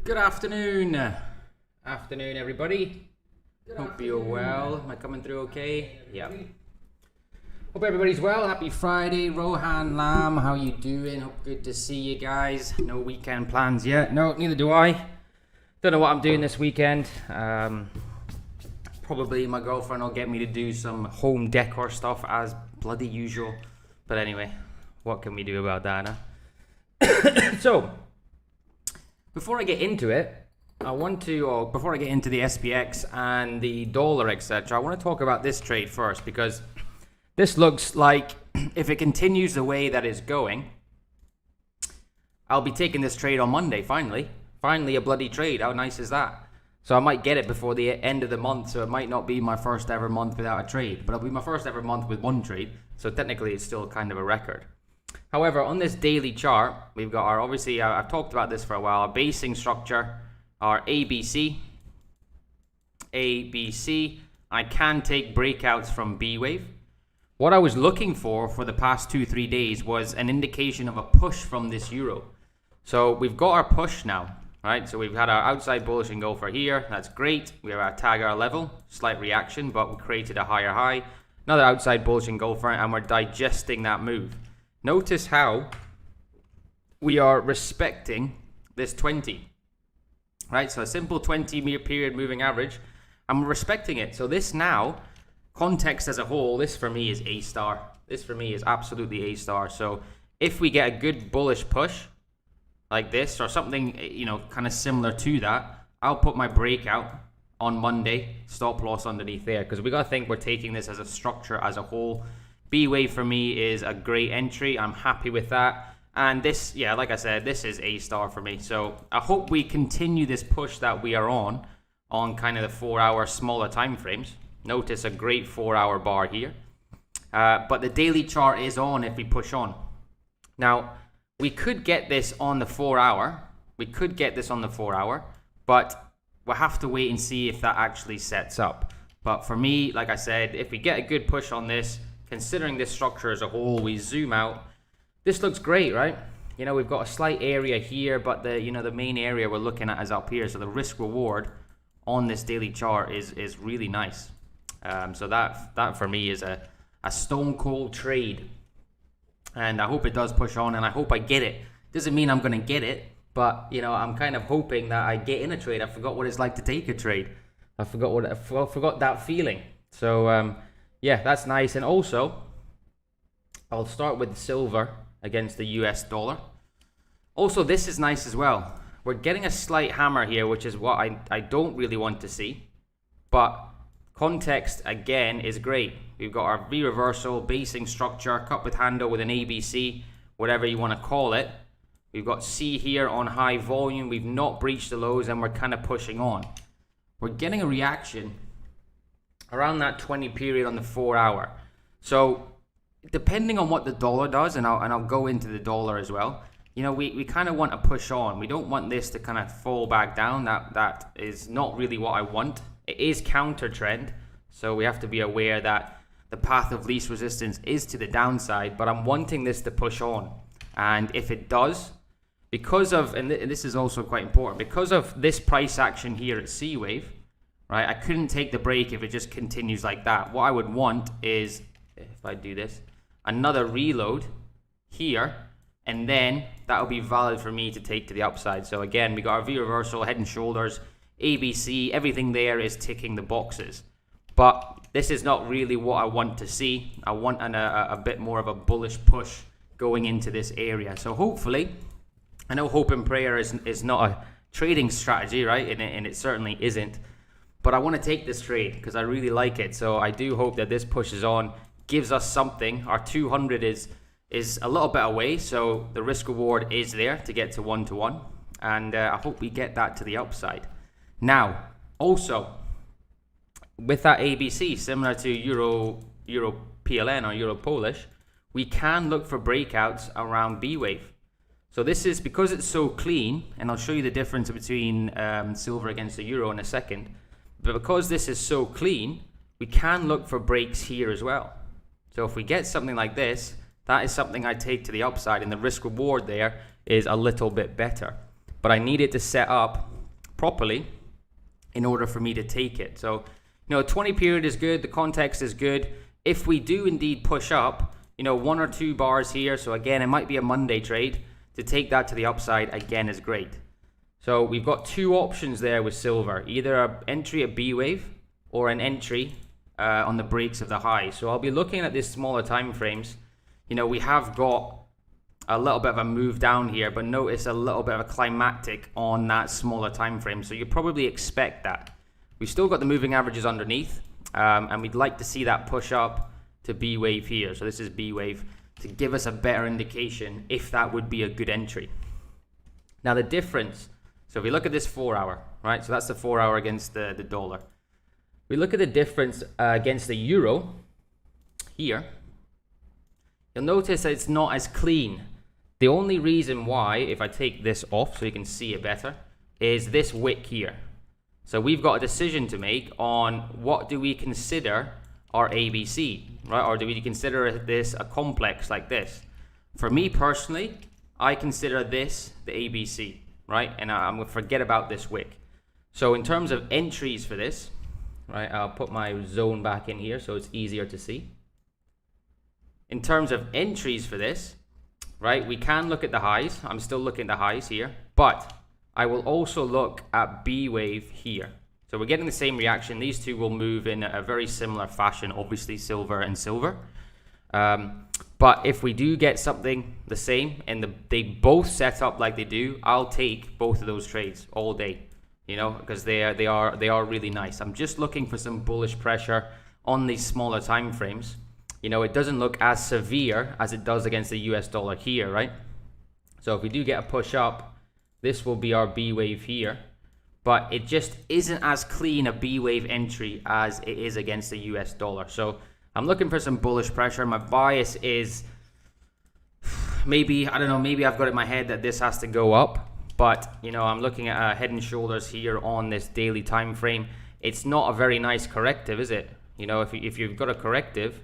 Good afternoon. Afternoon, everybody. Hope you're well. Am I coming through okay? Yeah. Hope everybody's well. Happy Friday. Rohan Lam, how you doing? Hope good to see you guys. No weekend plans yet. No, neither do I. Don't know what I'm doing this weekend. Probably my girlfriend will get me to do some home decor stuff as bloody usual. But anyway, what can we do about that, huh? So, before I get into it, before I get into the SPX and the dollar, etc., I want to talk about this trade first, because this looks like if it continues the way that it's going, I'll be taking this trade on Monday, finally. Finally a bloody trade. How nice is that? So I might get it before the end of the month, so it might not be my first ever month without a trade, but it'll be my first ever month with one trade, so technically it's still kind of a record. However, on this daily chart, we've got our, obviously, I've talked about this for a while, our basing structure, our ABC. I can take breakouts from B wave. What I was looking for the past 2-3 days was an indication of a push from this euro. So we've got our push now, right? So we've had our outside bullish engulfer here. That's great. We have our tagger level, slight reaction, but we created a higher high. Another outside bullish engulfer, and we're digesting that move. Notice how we are respecting this 20, right? So a simple 20 period moving average, and we're respecting it. So this now, context as a whole, this for me is A star. This for me is absolutely A star. So if we get a good bullish push like this, or something, you know, kind of similar to that, I'll put my breakout on Monday, stop loss underneath there, because we got to think we're taking this as a structure as a whole. B wave for me is a great entry. I'm happy with that. And this, yeah, like I said, this is A star for me. So I hope we continue this push that we are on kind of the 4-hour smaller time frames. Notice a great 4-hour bar here. But the daily chart is on if we push on. Now, we could get this on the 4-hour. We could get this on the 4-hour, but we'll have to wait and see if that actually sets up. But for me, like I said, if we get a good push on this, considering this structure as a whole, we zoom out, this looks great, right? You know, we've got a slight area here, but the main area we're looking at is up here. So the risk reward on this daily chart is really nice. So that for me is a stone cold trade. And I hope it does push on, and I hope I get it. Doesn't mean I'm going to get it, but you know, I'm kind of hoping that I get in a trade. I forgot what it's like to take a trade. I forgot that feeling. So yeah, that's nice. And also, I'll start with silver against the US dollar. Also, this is nice as well. We're getting a slight hammer here, which is what I don't really want to see. But context, again, is great. We've got our V reversal, basing structure, cup with handle with an ABC, whatever you want to call it. We've got C here on high volume. We've not breached the lows, and we're kind of pushing on. We're getting a reaction around that 20 period on the 4-hour. So depending on what the dollar does, and I'll go into the dollar as well, you know, we kind of want to push on. We don't want this to kind of fall back down. That is not really what I want. It is counter trend, so we have to be aware that the path of least resistance is to the downside, but I'm wanting this to push on. And if it does, because of, and this is also quite important, because of this price action here at C wave, right, I couldn't take the break if it just continues like that. What I would want is, if I do this, another reload here, and then that'll be valid for me to take to the upside. So again, we got our V reversal, head and shoulders, ABC, everything there is ticking the boxes. But this is not really what I want to see. I want a bit more of a bullish push going into this area. So hopefully, I know hope and prayer is not a trading strategy, right? And it certainly isn't. But I want to take this trade because I really like it. So I do hope that this pushes on, gives us something. Our 200 is a little bit away, so the risk reward is there to get to 1-to-1. And I hope we get that to the upside. Now, also, with that ABC, similar to Euro PLN or Euro Polish, we can look for breakouts around B wave. So this is, because it's so clean, and I'll show you the difference between silver against the euro in a second, but because this is so clean, we can look for breaks here as well. So if we get something like this, that is something I take to the upside, and the risk reward there is a little bit better. But I need it to set up properly in order for me to take it. So, 20 period is good. The context is good. If we do indeed push up, 1 or 2 bars here. So again, it might be a Monday trade. To take that to the upside, again, is great. So we've got 2 options there with silver. Either an entry at B wave or an entry on the breaks of the high. So I'll be looking at these smaller time frames. We have got a little bit of a move down here, but notice a little bit of a climactic on that smaller time frame. So you probably expect that. We've still got the moving averages underneath, and we'd like to see that push up to B wave here. So this is B wave to give us a better indication if that would be a good entry. Now the difference, so if we look at this 4 hour, right? So that's the 4 hour against the dollar. We look at the difference against the euro here. You'll notice that it's not as clean. The only reason why, if I take this off so you can see it better, is this wick here. So we've got a decision to make on what do we consider our ABC, right? Or do we consider this a complex like this? For me personally, I consider this the ABC, right? And I'm going to forget about this wick. So in terms of entries for this, right, I'll put my zone back in here so it's easier to see. In terms of entries for this, right, we can look at the highs. I'm still looking at the highs here, but I will also look at B wave here. So we're getting the same reaction. These two will move in a very similar fashion, obviously silver and silver. But if we do get something the same and they both set up like they do, I'll take both of those trades all day, because they are really nice. I'm just looking for some bullish pressure on these smaller time frames. It doesn't look as severe as it does against the US dollar here, right? So if we do get a push up, this will be our B wave here. But it just isn't as clean a B wave entry as it is against the US dollar. So I'm looking for some bullish pressure. My bias is maybe I've got it in my head that this has to go up. But, I'm looking at head and shoulders here on this daily time frame. It's not a very nice corrective, is it? If you've got a corrective,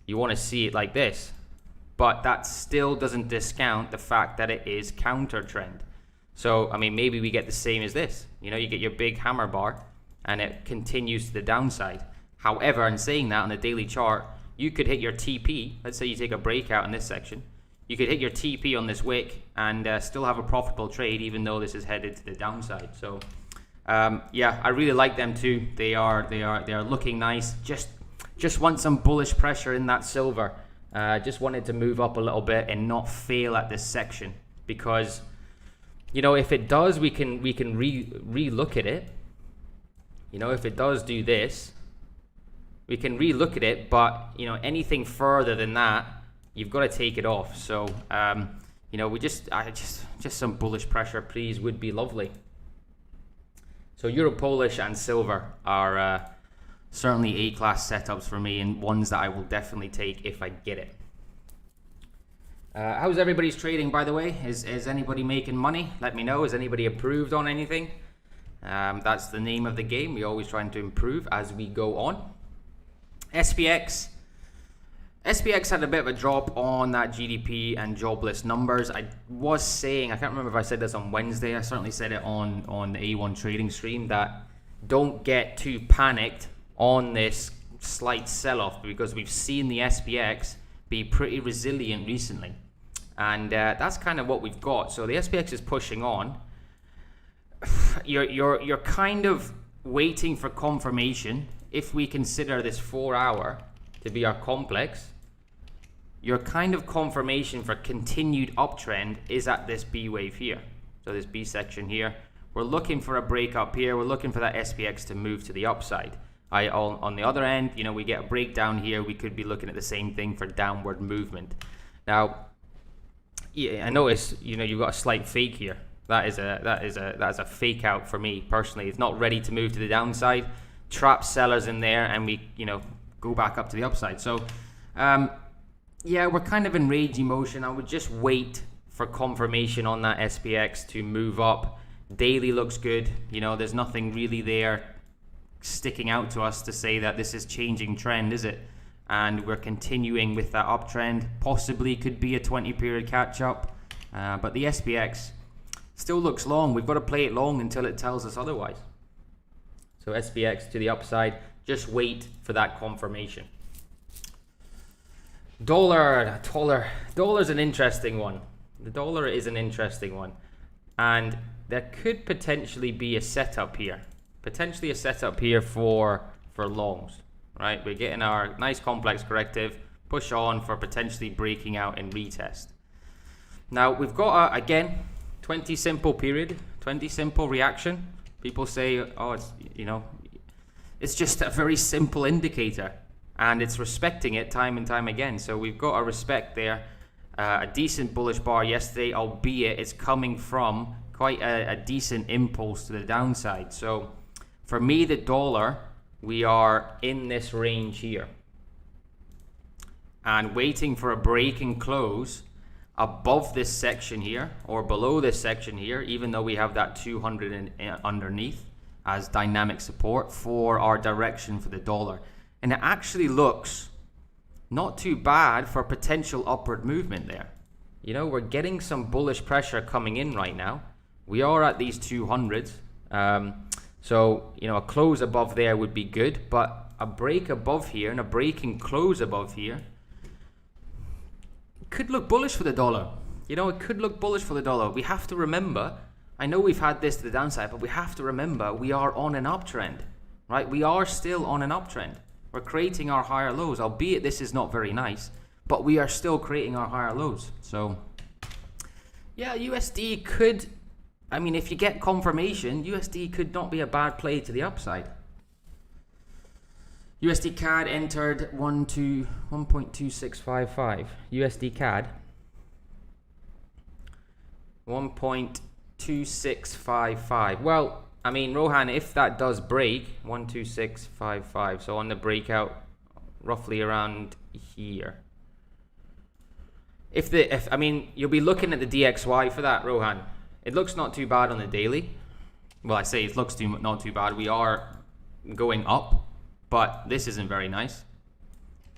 you want to see it like this. But that still doesn't discount the fact that it is counter trend. So, maybe we get the same as this. You get your big hammer bar and it continues to the downside. However, in saying that on the daily chart, you could hit your TP. Let's say you take a breakout in this section. You could hit your TP on this wick and still have a profitable trade, even though this is headed to the downside. So, yeah, I really like them too. They are looking nice. Just want some bullish pressure in that silver. Just wanted to move up a little bit and not fail at this section, because if it does, we can re-look at it. If it does do this, we can re-look at it, but anything further than that, you've got to take it off. So just some bullish pressure, please, would be lovely. So Euro Polish and silver are certainly A-class setups for me, and ones that I will definitely take if I get it. How's everybody's trading, by the way? Is anybody making money? Let me know. Is anybody approved on anything? That's the name of the game. We're always trying to improve as we go on. SPX had a bit of a drop on that GDP and jobless numbers. I was saying, I can't remember if I said this on Wednesday. I certainly said it on the A1 trading stream, that don't get too panicked on this slight sell-off, because we've seen the SPX be pretty resilient recently. And that's kind of what we've got. So the SPX is pushing on. You're kind of waiting for confirmation. If we consider this 4 hour to be our complex, your kind of confirmation for continued uptrend is at this B wave here. So this B section here. We're looking for a break up here. We're looking for that SPX to move to the upside. On the other end, we get a breakdown here. We could be looking at the same thing for downward movement. Now, yeah, I notice you've got a slight fake here. That is a fake out for me personally. It's not ready to move to the downside. Trap sellers in there, and we go back up to the upside. So yeah, we're kind of in rage emotion. I would just wait for confirmation on that SPX to move up. Daily looks good. There's nothing really there sticking out to us to say that this is changing trend, is it? And we're continuing with that uptrend. Possibly could be a 20 period catch up, but the SPX Still looks long. We've got to play it long until it tells us otherwise. So SPX to the upside. Just wait for that confirmation. Dollar's an interesting one. The dollar is an interesting one. And there could potentially be a setup here. Potentially a setup here for longs. Right? We're getting our nice complex corrective. Push on for potentially breaking out and retest. Now we've got again 20 simple period, 20 simple reaction. People say, oh, it's, you know, it's just a very simple indicator, and it's respecting it time and time again. So we've got a respect there, a decent bullish bar yesterday, albeit it's coming from quite a decent impulse to the downside. So for me, the dollar, we are in this range here and waiting for a break and close above this section here or below this section here, even though we have that 200 underneath as dynamic support for our direction for the dollar. And it actually looks not too bad for potential upward movement there. You know, we're getting some bullish pressure coming in right now. We are at these 200s. So, you know, a close above there would be good, but a break above here and a break and close above here could look bullish for the dollar. You know, it could look bullish for the dollar. We have to remember, I know we've had this to the downside, but we have to remember we are on an uptrend, right? We are still on an uptrend. We're creating our higher lows, albeit this is not very nice, but we are still creating our higher lows. So, yeah, USD could, I mean, if you get confirmation, USD could not be a bad play to the upside. USD CAD entered 1.2655. USD CAD 1.2655. Well, I mean, Rohan, if that does break 12655, so on the breakout, roughly around here. If I mean, you'll be looking at the DXY for that, Rohan. It looks not too bad on the daily. Well, I say it looks not too bad. We are going up. But this isn't very nice.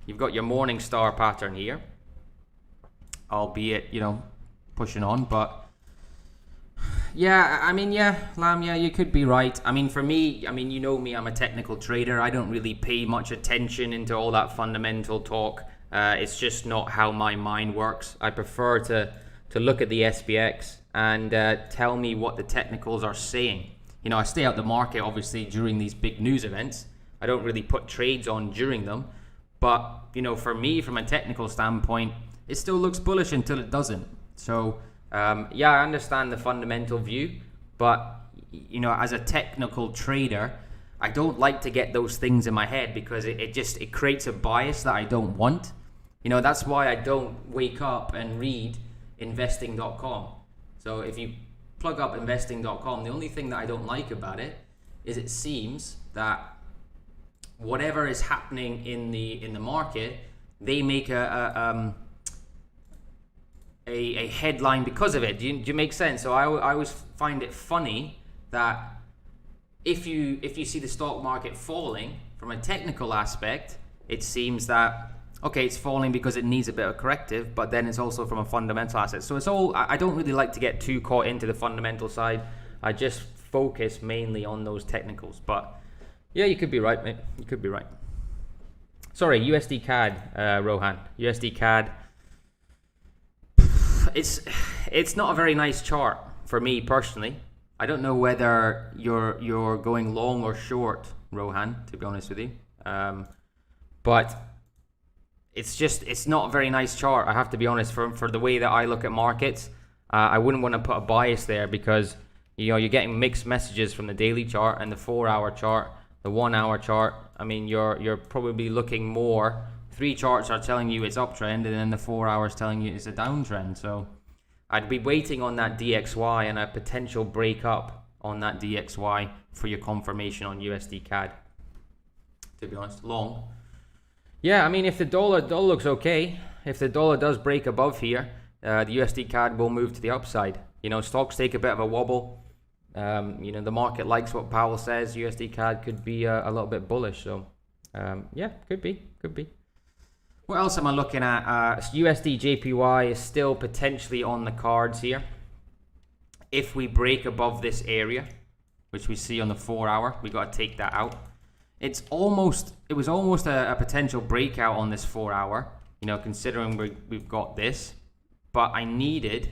You've got your morning star pattern here, albeit, you know, pushing on. But yeah, I mean, yeah, Lam, yeah, you could be right. I mean, for me, I mean, you know me, I'm a technical trader. I don't really pay much attention into all that fundamental talk. It's just not how my mind works. I prefer to look at the SPX and tell me what the technicals are saying. You know, I stay out the market, obviously, during these big news events. I don't really put trades on during them, but you know, for me, from a technical standpoint, it still looks bullish until it doesn't. So yeah, I understand the fundamental view, but you know, as a technical trader, I don't like to get those things in my head because it creates a bias that I don't want. You know, that's why I don't wake up and read investing.com. So if you plug up investing.com, the only thing that I don't like about it is it seems that whatever is happening in the market, they make a headline because of it. Do you make sense? So I always find it funny that if you see the stock market falling from a technical aspect, it seems that okay, it's falling because it needs a bit of corrective, but then it's also from a fundamental aspect. So it's all, I don't really like to get too caught into the fundamental side. I just focus mainly on those technicals. But yeah, you could be right, mate. You could be right. Sorry, USD CAD, Rohan. USD CAD. It's not a very nice chart for me personally. I don't know whether you're going long or short, Rohan, to be honest with you. But it's not a very nice chart. I have to be honest, for the way that I look at markets. I wouldn't want to put a bias there because you know you're getting mixed messages from the daily chart and the 4-hour chart. The 1-hour chart, I mean, you're probably looking more. 3 charts are telling you it's uptrend, and then the 4 hours telling you it's a downtrend. So I'd be waiting on that DXY and a potential break up on that DXY for your confirmation on USD CAD. To be honest, long. Yeah, I mean, if the dollar looks okay, if the dollar does break above here, the USD CAD will move to the upside. You know, stocks take a bit of a wobble. You know, the market likes what Powell says. USD CAD could be a little bit bullish. So, yeah, could be. What else am I looking at? USD JPY is still potentially on the cards here. if we break above this area, which we see on the 4 hour, we got to take that out. It was almost a potential breakout on this 4 hour, you know, considering we've got this, but I needed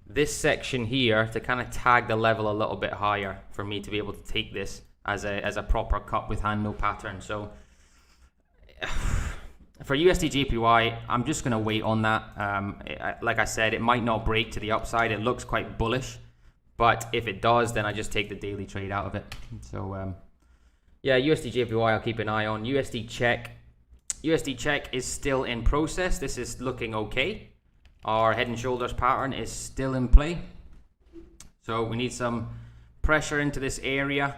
this section here to kind of tag the level a little bit higher for me to be able to take this as a proper cut with hand, no pattern. So for USD JPY, I'm just going to wait on that. Like I said, it might not break to the upside. It looks quite bullish, but if it does, then I just take the daily trade out of it. So yeah, USD JPY I'll keep an eye on. USD CHEK is still in process. This is looking okay. Our head and shoulders pattern is still in play. So we need some pressure into this area.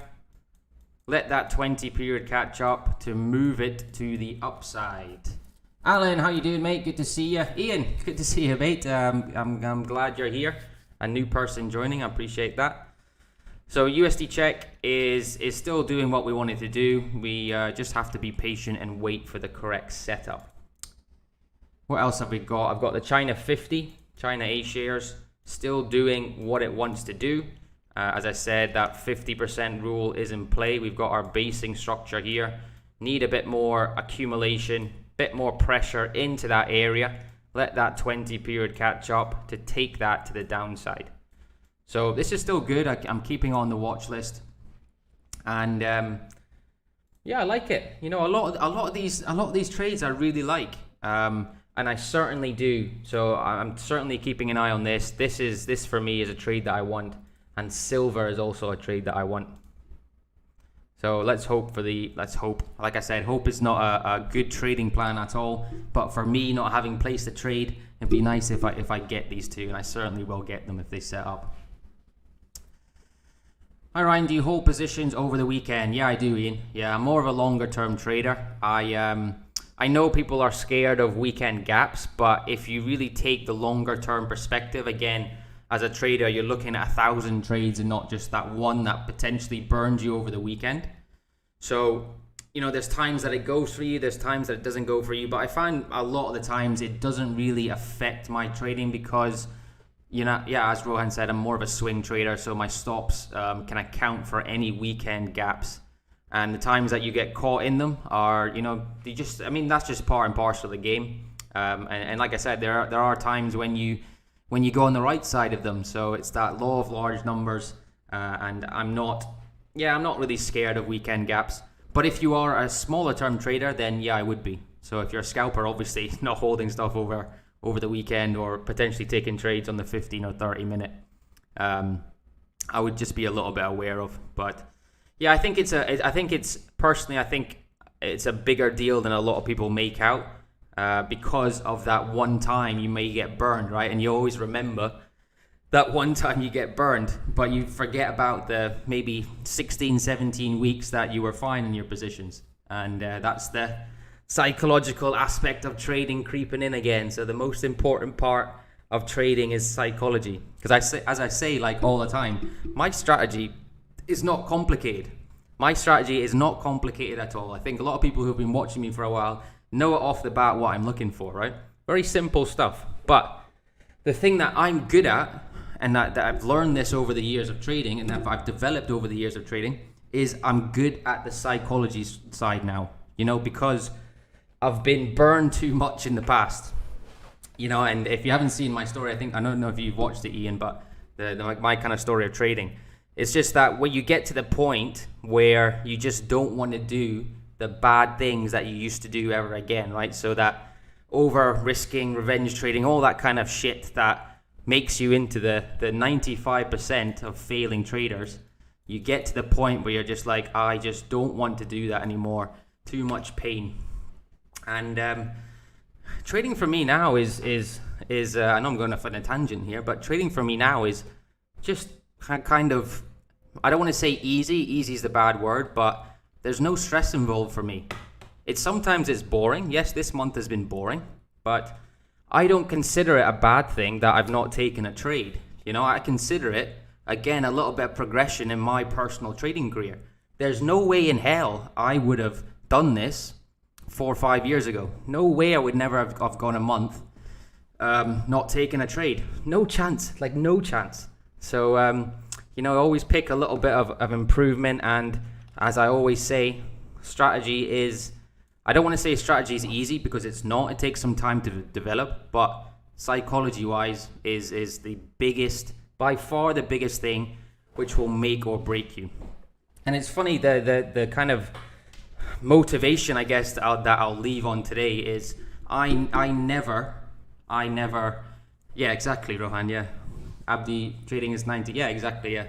Let that 20 period catch up to move it to the upside. Alan, how you doing, mate? Good to see you. Ian, good to see you, mate. I'm glad you're here. A new person joining, I appreciate that. So USD CHEK is still doing what we wanted to do. We just have to be patient and wait for the correct setup. What else have we got? I've got the China 50, China A shares, still doing what it wants to do. As I said, that 50% rule is in play. We've got our basing structure here. Need a bit more accumulation, bit more pressure into that area. Let that 20 period catch up to take that to the downside. So this is still good. I'm keeping on the watch list, and yeah, I like it. You know, a lot of these trades I really like, and I certainly do. So I'm certainly keeping an eye on this. This for me is a trade that I want, and silver is also a trade that I want. So let's hope. Like I said, hope is not a good trading plan at all. But for me, not having placed a trade, it'd be nice if I get these two, and I certainly will get them if they set up. Hi Ryan, do you hold positions over the weekend? Yeah, I do, Ian. Yeah, I'm more of a longer term trader. I know people are scared of weekend gaps, but if you really take the longer term perspective, again, as a trader, you're looking at 1,000 trades and not just that one that potentially burns you over the weekend. So, you know, there's times that it goes for you, there's times that it doesn't go for you, but I find a lot of the times it doesn't really affect my trading because, you know, yeah, as Rohan said, I'm more of a swing trader, so my stops can account for any weekend gaps. And the times that you get caught in them are, you know, that's just part and parcel of the game. And like I said, there are times when you go on the right side of them. So it's that law of large numbers. And I'm not really scared of weekend gaps. But if you are a smaller term trader, then yeah, I would be. So if you're a scalper, obviously not holding stuff over the weekend or potentially taking trades on the 15 or 30 minute, I would just be a little bit aware of. But yeah, I think it's a bigger deal than a lot of people make out, because of that one time you may get burned, right? And you always remember that one time you get burned, but you forget about the maybe 16, 17 weeks that you were fine in your positions. And that's the psychological aspect of trading creeping in again. So the most important part of trading is psychology. Because as I say, like all the time, my strategy is not complicated. My strategy is not complicated at all. I think a lot of people who've been watching me for a while know it off the bat what I'm looking for, right? Very simple stuff. But the thing that I'm good at, and that I've learned this over the years of trading, and that I've developed over the years of trading, is I'm good at the psychology side now. You know, because I've been burned too much in the past. You know, and if you haven't seen my story, I don't know if you've watched it, Ian, but my kind of story of trading, it's just that when you get to the point where you just don't want to do the bad things that you used to do ever again, right? So that over risking, revenge trading, all that kind of shit that makes you into the 95% of failing traders, you get to the point where you're just like, I just don't want to do that anymore. Too much pain. And trading for me now is I know I'm going off on a tangent here, but trading for me now is just kind of, I don't want to say easy. Easy is the bad word, but there's no stress involved for me. Sometimes it's boring. Yes, this month has been boring, but I don't consider it a bad thing that I've not taken a trade. You know, I consider it, again, a little bit of progression in my personal trading career. There's no way in hell I would have done this 4 or 5 years ago. No way I would never have gone a month not taking a trade. No chance, like no chance. So, you know, always pick a little bit of improvement. And as I always say, strategy is, I don't want to say strategy is easy because it's not. It takes some time to develop, but psychology wise is the biggest, by far the biggest thing which will make or break you. And it's funny, the kind of motivation, I guess, that I'll leave on today is I never, yeah, exactly, Rohan, yeah. Abdi trading is 90, yeah, exactly, yeah.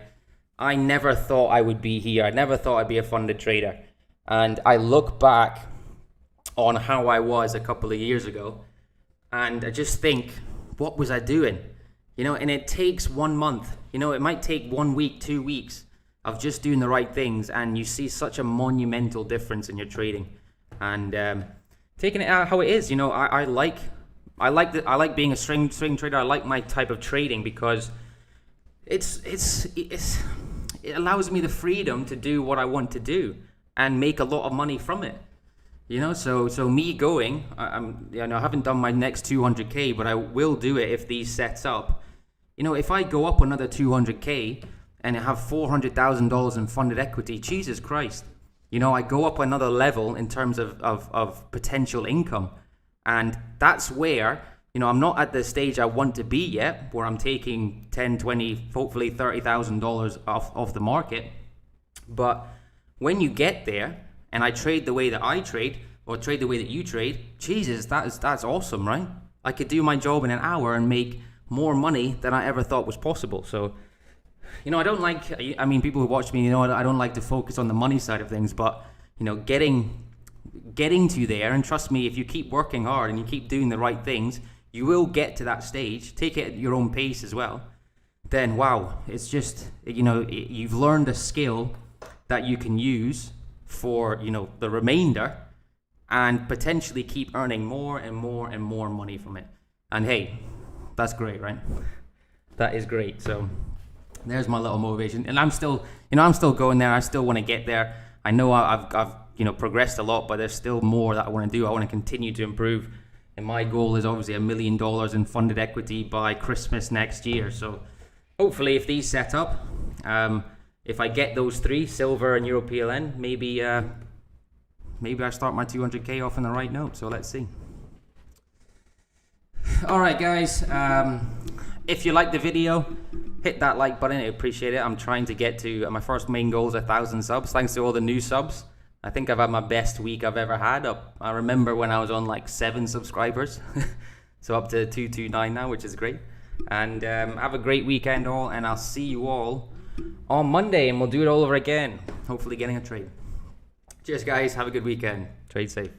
I never thought I would be here. I never thought I'd be a funded trader. And I look back on how I was a couple of years ago, and I just think, what was I doing? You know, and it takes 1 month. You know, it might take 1 week, 2 weeks of just doing the right things, and you see such a monumental difference in your trading. And taking it out how it is, you know, I like being a string trader. I like my type of trading because it allows me the freedom to do what I want to do and make a lot of money from it. You know, so me going, I haven't done my next 200k, but I will do it if these sets up. You know, if I go up another 200k and I have $400,000 in funded equity, Jesus Christ, you know, I go up another level in terms of potential income. And that's where, you know, I'm not at the stage I want to be yet, where I'm taking 10, 20, hopefully $30,000 off the market. But when you get there, and I trade the way that I trade, or trade the way that you trade, Jesus, that's awesome, right? I could do my job in an hour and make more money than I ever thought was possible. So, you know, I don't like, I mean, people who watch me, you know, I don't like to focus on the money side of things, but, you know, getting to there, and trust me, if you keep working hard and you keep doing the right things, you will get to that stage. Take it at your own pace as well. Then, wow, it's just, you know, you've learned a skill that you can use for, you know, the remainder, and potentially keep earning more and more and more money from it. And hey, that's great, right? That is great. So there's my little motivation, and I'm still going there. I still want to get there. I know I've you know, progressed a lot, but there's still more that I want to do. I want to continue to improve, and my goal is obviously $1 million in funded equity by Christmas next year. So hopefully, if these set up, if I get those three, silver and Euro PLN, maybe I start my 200k off on the right note. So let's see. All right, guys. If you like the video, hit that like button. I appreciate it. I'm trying to get to my first main goal is 1,000 subs. Thanks to all the new subs. I think I've had my best week I've ever had. I remember when I was on like 7 subscribers. So up to 229 now, which is great. And have a great weekend all, and I'll see you all on Monday, and we'll do it all over again. Hopefully getting a trade. Cheers, guys. Have a good weekend. Trade safe.